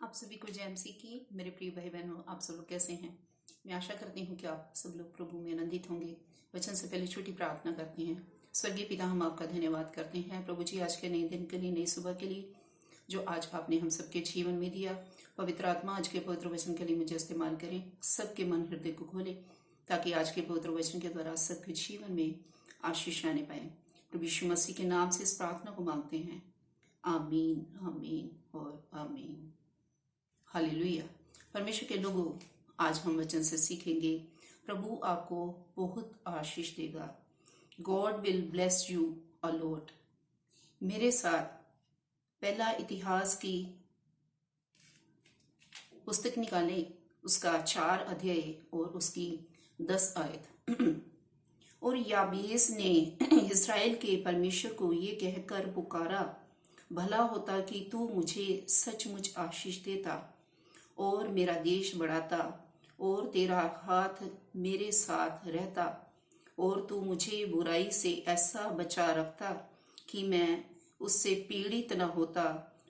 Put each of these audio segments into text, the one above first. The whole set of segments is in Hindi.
आप सभी को जय मसीह की। मेरे प्रिय भाई बहनों, आप सब लोग कैसे हैं? मैं आशा करती हूँ कि आप सब लोग प्रभु में आनंदित होंगे। वचन से पहले छोटी प्रार्थना करते हैं। स्वर्गीय पिता, हम आपका धन्यवाद करते हैं प्रभु जी, आज के नए दिन के लिए, नई सुबह के लिए जो आज आपने हम सबके जीवन में दिया। पवित्र आत्मा आज के पवित्र वचन के लिए मुझे इस्तेमाल करें, सबके मन हृदय को खोले, ताकि आज के पवित्र वचन के द्वारा सबके जीवन में आशीष आने पाए। प्रभु यीशु मसीह के नाम से इस प्रार्थना को मांगते हैं, आमीन, आमीन और आमीन। हालेलुया। परमेश्वर के लोगों, आज हम वचन से सीखेंगे, प्रभु आपको बहुत आशीष देगा। God will bless you a lot. मेरे साथ पहला इतिहास की पुस्तक निकालें, उसका 4 अध्याय और उसकी 10 आयत। और याबेस ने इस्राएल के परमेश्वर को ये कहकर पुकारा, भला होता कि तू मुझे सचमुच आशीष देता और मेरा देश बढ़ाता और तेरा हाथ मेरे साथ रहता और तू मुझे बुराई से ऐसा बचा रखता कि मैं उससे पीड़ित न होता।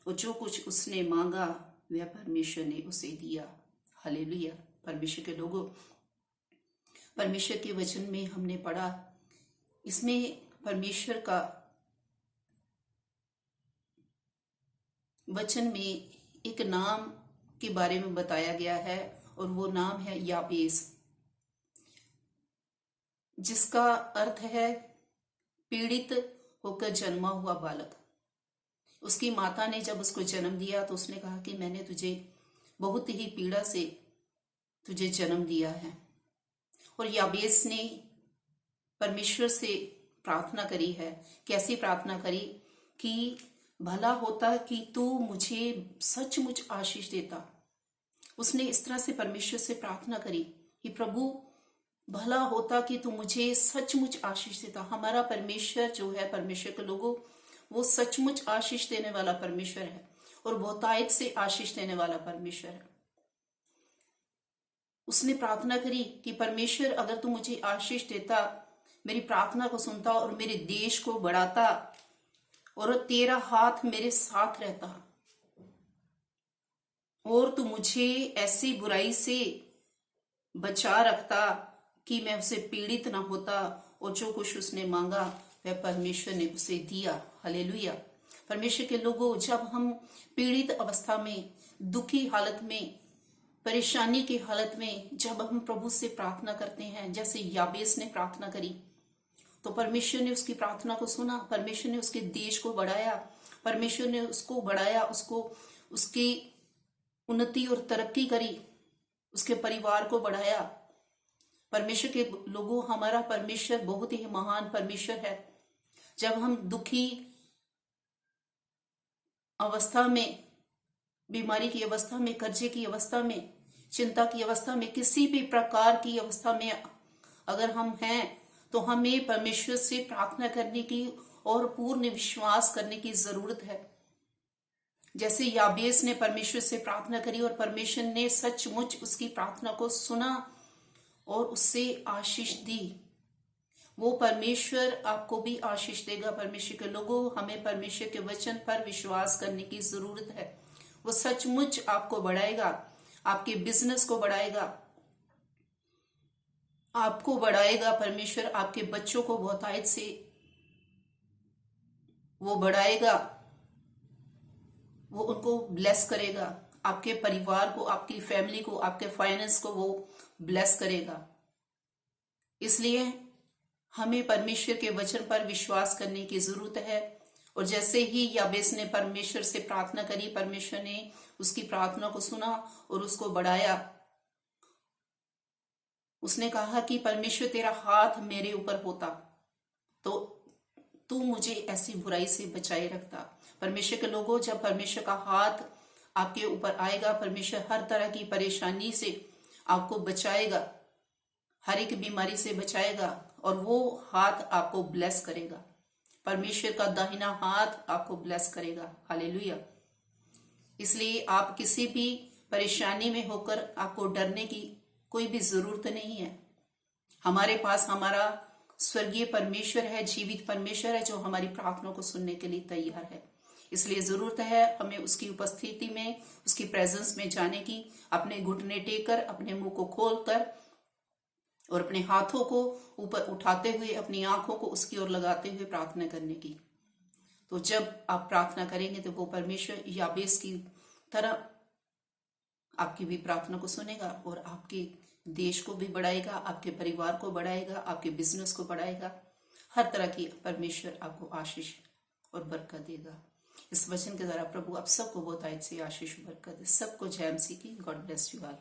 और जो कुछ उसने मांगा वह परमेश्वर ने उसे दिया। हालेलुया। परमेश्वर के लोगों, परमेश्वर के वचन में हमने पढ़ा, इसमें परमेश्वर का वचन में एक नाम के बारे में बताया गया है और वो नाम है याबेस, जिसका अर्थ है पीड़ित होकर जन्मा हुआ बालक। उसकी माता ने जब उसको जन्म दिया तो उसने कहा कि मैंने तुझे बहुत ही पीड़ा से तुझे जन्म दिया है। और याबेस ने परमेश्वर से प्रार्थना करी है। कैसी प्रार्थना करी? कि भला होता कि तू मुझे सचमुच आशीष देता। उसने इस तरह से परमेश्वर से प्रार्थना करी कि प्रभु, भला होता कि तू मुझे सचमुच आशीष देता। हमारा परमेश्वर जो है, परमेश्वर के लोगों, वो सचमुच आशीष देने वाला परमेश्वर है और बहुतायत से आशीष देने वाला परमेश्वर है। उसने प्रार्थना करी कि परमेश्वर, अगर तू मुझे आशीष देता, मेरी प्रार्थना को सुनता और मेरे देश को बढ़ाता और तेरा हाथ मेरे साथ रहता और तू मुझे ऐसी बुराई से बचा रखता कि मैं उसे पीड़ित ना होता। और जो कुछ उसने मांगा वह परमेश्वर ने उसे दिया। हालेलुया। परमेश्वर के लोगों, जब हम पीड़ित अवस्था में, दुखी हालत में, परेशानी की हालत में जब हम प्रभु से प्रार्थना करते हैं, जैसे याबेस ने प्रार्थना करी, तो परमेश्वर ने उसकी प्रार्थना को सुना। परमेश्वर ने उसके देश को बढ़ाया, परमेश्वर ने उसको बढ़ाया, उसकी उन्नति और तरक्की करी, उसके परिवार को बढ़ाया। परमेश्वर के लोगों, हमारा परमेश्वर बहुत ही महान परमेश्वर है। जब हम दुखी अवस्था में, बीमारी की अवस्था में, कर्जे की अवस्था में, चिंता की अवस्था में, किसी भी प्रकार की अवस्था में अगर हम हैं, तो हमें परमेश्वर से प्रार्थना करने की और पूर्ण विश्वास करने की जरूरत है। जैसे याबेस ने परमेश्वर से प्रार्थना करी और परमेश्वर ने सचमुच उसकी प्रार्थना को सुना और उससे आशीष दी, वो परमेश्वर आपको भी आशीष देगा। परमेश्वर के लोगों, हमें परमेश्वर के वचन पर विश्वास करने की जरूरत है। वो सचमुच आपको बढ़ाएगा, आपके बिजनेस को बढ़ाएगा, आपको बढ़ाएगा। परमेश्वर आपके बच्चों को बहुतायत से वो बढ़ाएगा, वो उनको ब्लेस करेगा, आपके परिवार को, आपकी फैमिली को, आपके फाइनेंस को वो ब्लेस करेगा। इसलिए हमें परमेश्वर के वचन पर विश्वास करने की जरूरत है। और जैसे ही याबेस ने परमेश्वर से प्रार्थना करी, परमेश्वर ने उसकी प्रार्थना को सुना और उसको बढ़ाया। उसने कहा कि परमेश्वर, तेरा हाथ मेरे ऊपर होता तो तू मुझे ऐसी बुराई से बचाए रखता। परमेश्वर के लोगों, जब परमेश्वर का हाथ आपके ऊपर आएगा, परमेश्वर हर तरह की परेशानी से आपको बचाएगा, हर एक बीमारी से बचाएगा और वो हाथ आपको ब्लेस करेगा। परमेश्वर का दाहिना हाथ आपको ब्लेस करेगा। हालेलुया। इसलिए आप किसी भी परेशानी में होकर आपको डरने की कोई भी जरूरत नहीं है। हमारे पास हमारा स्वर्गीय परमेश्वर है, जीवित परमेश्वर है, जो हमारी प्रार्थना को सुनने के लिए तैयार है। इसलिए जरूरत है हमें उसकी उपस्थिति में, उसकी प्रेजेंस में जाने की, अपने घुटने टेक कर, अपने मुंह को खोलकर और अपने हाथों को ऊपर उठाते हुए, अपनी आंखों को उसकी ओर लगाते हुए प्रार्थना करने की। तो जब आप प्रार्थना करेंगे तो वो परमेश्वर याबेस की तरह आपकी भी प्रार्थना को सुनेगा और आपके देश को भी बढ़ाएगा, आपके परिवार को बढ़ाएगा, आपके बिजनेस को बढ़ाएगा। हर तरह की परमेश्वर आपको आशीष और बरकत देगा। इस वचन के द्वारा प्रभु आप सबको बहुत आयत से आशीष और बरकत दे। सबको जय मसीह की। God bless you all.